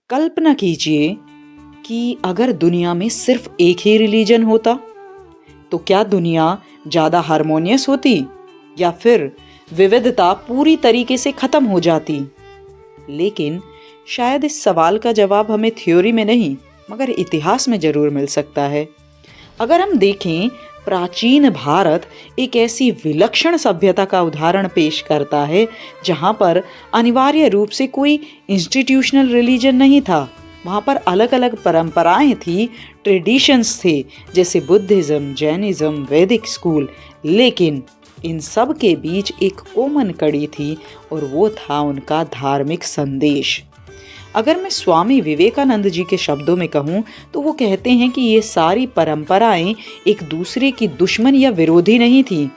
कल्पना कीजिए कि अगर दुनिया में सिर्फ एक ही रिलीजन होता तो क्या दुनिया ज़्यादा हार्मोनियस होती या फिर विविधता पूरी तरीके से खत्म हो जाती। लेकिन शायद इस सवाल का जवाब हमें थ्योरी में नहीं मगर इतिहास में ज़रूर मिल सकता है। अगर हम देखें, प्राचीन भारत एक ऐसी विलक्षण सभ्यता का उदाहरण पेश करता है जहाँ पर अनिवार्य रूप से कोई इंस्टीट्यूशनल रिलीजन नहीं था। वहाँ पर अलग अलग परंपराएं थी, ट्रेडिशंस थे, जैसे बुद्धिज़्म, जैनिज़्म, वैदिक स्कूल। लेकिन इन सब के बीच एक कॉमन कड़ी थी और वो था उनका धार्मिक संदेश। अगर मैं स्वामी विवेकानंद जी के शब्दों में कहूँ तो वो कहते हैं कि ये सारी परंपराएं एक दूसरे की दुश्मन या विरोधी नहीं थी,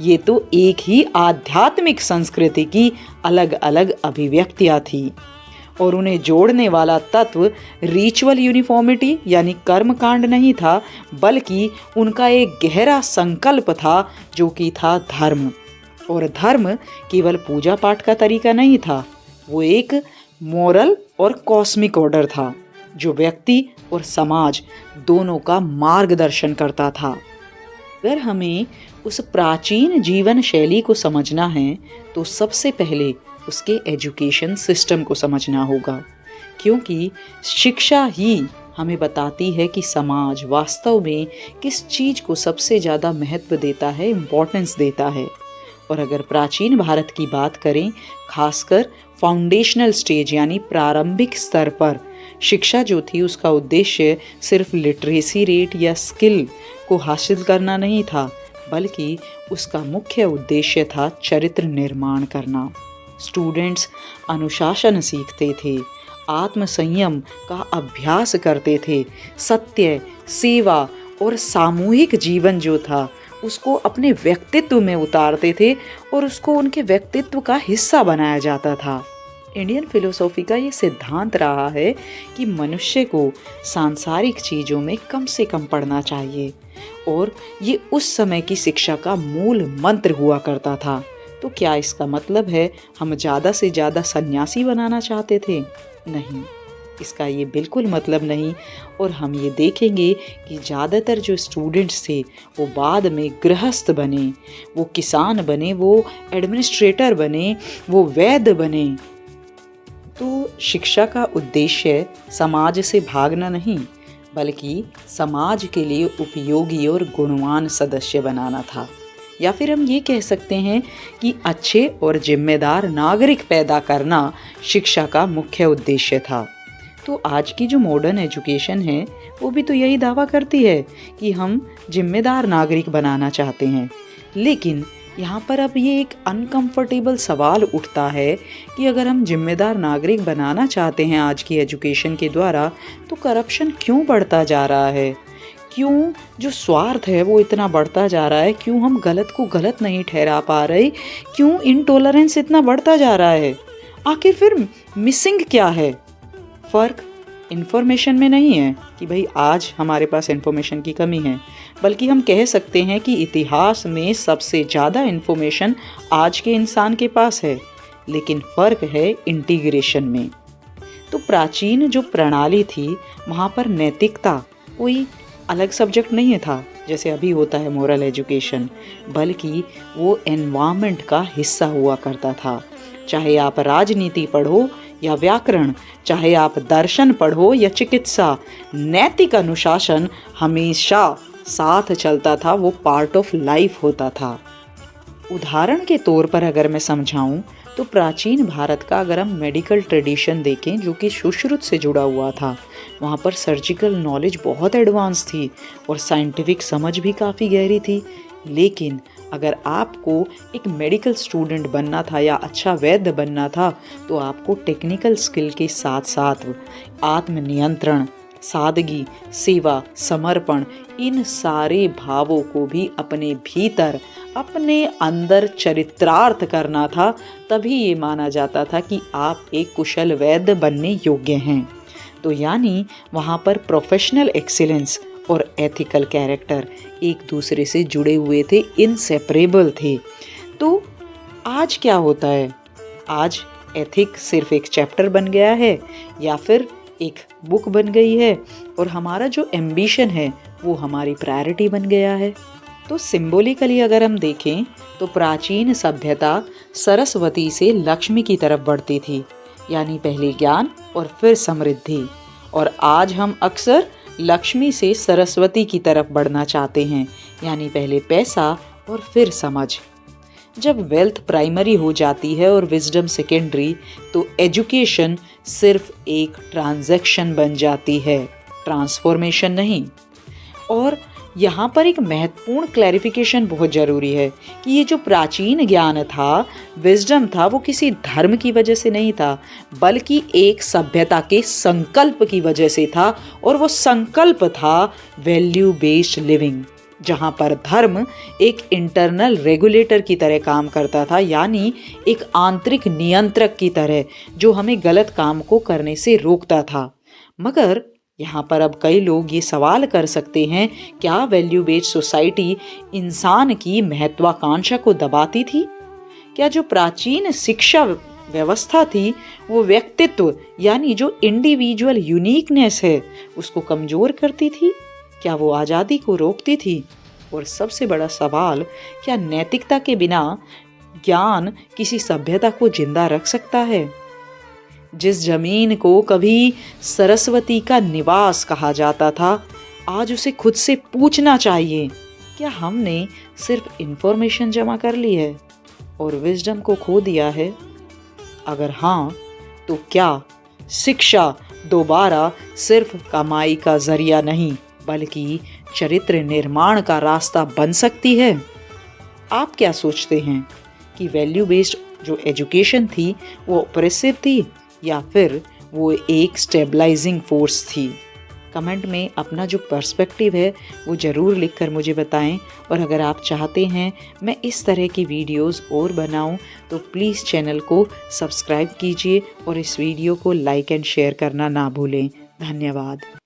ये तो एक ही आध्यात्मिक संस्कृति की अलग अलग अभिव्यक्तियाँ थी। और उन्हें जोड़ने वाला तत्व रिचुअल यूनिफॉर्मिटी यानी कर्मकांड नहीं था, बल्कि उनका एक गहरा संकल्प था जो कि था धर्म। और धर्म केवल पूजा पाठ का तरीका नहीं था, वो एक मोरल और कॉस्मिक ऑर्डर था जो व्यक्ति और समाज दोनों का मार्गदर्शन करता था। अगर हमें उस प्राचीन जीवन शैली को समझना है तो सबसे पहले उसके एजुकेशन सिस्टम को समझना होगा, क्योंकि शिक्षा ही हमें बताती है कि समाज वास्तव में किस चीज़ को सबसे ज़्यादा महत्व देता है, इम्पोर्टेंस देता है। और अगर प्राचीन भारत की बात करें, खासकर फाउंडेशनल स्टेज यानी प्रारंभिक स्तर पर, शिक्षा जो थी उसका उद्देश्य सिर्फ लिटरेसी रेट या स्किल को हासिल करना नहीं था, बल्कि उसका मुख्य उद्देश्य था चरित्र निर्माण करना। स्टूडेंट्स अनुशासन सीखते थे, आत्मसंयम का अभ्यास करते थे, सत्य, सेवा और सामूहिक जीवन जो था उसको अपने व्यक्तित्व में उतारते थे और उसको उनके व्यक्तित्व का हिस्सा बनाया जाता था। इंडियन फिलोसॉफी का ये सिद्धांत रहा है कि मनुष्य को सांसारिक चीज़ों में कम से कम पढ़ना चाहिए और ये उस समय की शिक्षा का मूल मंत्र हुआ करता था। तो क्या इसका मतलब है हम ज़्यादा से ज़्यादा सन्यासी बनाना चाहते थे? नहीं, इसका ये बिल्कुल मतलब नहीं। और हम ये देखेंगे कि ज़्यादातर जो स्टूडेंट्स थे वो बाद में गृहस्थ बने, वो किसान बने, वो एडमिनिस्ट्रेटर बने, वो वैद्य बने। तो शिक्षा का उद्देश्य समाज से भागना नहीं, बल्कि समाज के लिए उपयोगी और गुणवान सदस्य बनाना था। या फिर हम ये कह सकते हैं कि अच्छे और जिम्मेदार नागरिक पैदा करना शिक्षा का मुख्य उद्देश्य था। तो आज की जो मॉडर्न एजुकेशन है वो भी तो यही दावा करती है कि हम जिम्मेदार नागरिक बनाना चाहते हैं। लेकिन यहाँ पर अब ये एक अनकंफर्टेबल सवाल उठता है कि अगर हम जिम्मेदार नागरिक बनाना चाहते हैं आज की एजुकेशन के द्वारा, तो करप्शन क्यों बढ़ता जा रहा है? क्यों जो स्वार्थ है वो इतना बढ़ता जा रहा है? क्यों हम गलत को गलत नहीं ठहरा पा रहे? क्यों इनटॉलरेंस इतना बढ़ता जा रहा है? आखिर फिर मिसिंग क्या है? फ़र्क इन्फॉर्मेशन में नहीं है कि भाई आज हमारे पास इन्फॉर्मेशन की कमी है, बल्कि हम कह सकते हैं कि इतिहास में सबसे ज़्यादा इन्फॉर्मेशन आज के इंसान के पास है, लेकिन फ़र्क है इंटीग्रेशन में। तो प्राचीन जो प्रणाली थी वहाँ पर नैतिकता कोई अलग सब्जेक्ट नहीं था जैसे अभी होता है मोरल एजुकेशन, बल्कि वो एनवायरनमेंट का हिस्सा हुआ करता था। चाहे आप राजनीति पढ़ो या व्याकरण, चाहे आप दर्शन पढ़ो या चिकित्सा, नैतिक अनुशासन हमेशा साथ चलता था, वो पार्ट ऑफ लाइफ होता था। उदाहरण के तौर पर अगर मैं समझाऊं तो प्राचीन भारत का अगर हम मेडिकल ट्रेडिशन देखें जो कि सुश्रुत से जुड़ा हुआ था, वहाँ पर सर्जिकल नॉलेज बहुत एडवांस थी और साइंटिफिक समझ भी काफ़ी गहरी थी। लेकिन अगर आपको एक मेडिकल स्टूडेंट बनना था या अच्छा वैद्य बनना था तो आपको टेक्निकल स्किल के साथ साथ आत्मनियंत्रण, सादगी, सेवा, समर्पण, इन सारे भावों को भी अपने भीतर, अपने अंदर चरित्रार्थ करना था। तभी ये माना जाता था कि आप एक कुशल वैद्य बनने योग्य हैं। तो यानी वहाँ पर प्रोफेशनल एक्सीलेंस और एथिकल कैरेक्टर एक दूसरे से जुड़े हुए थे, इनसेपरेबल थे। तो आज क्या होता है? आज एथिक सिर्फ एक चैप्टर बन गया है या फिर एक बुक बन गई है और हमारा जो एम्बिशन है वो हमारी प्रायोरिटी बन गया है। तो सिंबॉलिकली अगर हम देखें तो प्राचीन सभ्यता सरस्वती से लक्ष्मी की तरफ बढ़ती थी, यानी पहले ज्ञान और फिर समृद्धि। और आज हम अक्सर लक्ष्मी से सरस्वती की तरफ बढ़ना चाहते हैं, यानी पहले पैसा और फिर समझ। जब वेल्थ प्राइमरी हो जाती है और विजडम सेकेंडरी, तो एजुकेशन सिर्फ एक ट्रांजैक्शन बन जाती है, ट्रांसफॉर्मेशन नहीं। और यहाँ पर एक महत्वपूर्ण क्लैरिफिकेशन बहुत ज़रूरी है कि ये जो प्राचीन ज्ञान था, विजडम था, वो किसी धर्म की वजह से नहीं था, बल्कि एक सभ्यता के संकल्प की वजह से था। और वो संकल्प था वैल्यू बेस्ड लिविंग, जहाँ पर धर्म एक इंटरनल रेगुलेटर की तरह काम करता था, यानी एक आंतरिक नियंत्रक की तरह जो हमें गलत काम को करने से रोकता था। मगर यहाँ पर अब कई लोग ये सवाल कर सकते हैं, क्या वैल्यू बेस्ड सोसाइटी इंसान की महत्वाकांक्षा को दबाती थी? क्या जो प्राचीन शिक्षा व्यवस्था थी वो व्यक्तित्व यानी जो इंडिविजुअल यूनिकनेस है उसको कमज़ोर करती थी? क्या वो आज़ादी को रोकती थी? और सबसे बड़ा सवाल, क्या नैतिकता के बिना ज्ञान किसी सभ्यता को जिंदा रख सकता है? जिस जमीन को कभी सरस्वती का निवास कहा जाता था, आज उसे खुद से पूछना चाहिए, क्या हमने सिर्फ इंफॉर्मेशन जमा कर ली है और विजडम को खो दिया है? अगर हाँ, तो क्या शिक्षा दोबारा सिर्फ कमाई का जरिया नहीं बल्कि चरित्र निर्माण का रास्ता बन सकती है? आप क्या सोचते हैं कि वैल्यू बेस्ड जो एजुकेशन थी वो ऑप्रेसिव थी या फिर वो एक स्टेबलाइजिंग फोर्स थी? कमेंट में अपना जो पर्सपेक्टिव है वो ज़रूर लिखकर मुझे बताएं। और अगर आप चाहते हैं मैं इस तरह की वीडियोस और बनाऊं तो प्लीज़ चैनल को सब्सक्राइब कीजिए और इस वीडियो को लाइक एंड शेयर करना ना भूलें। धन्यवाद।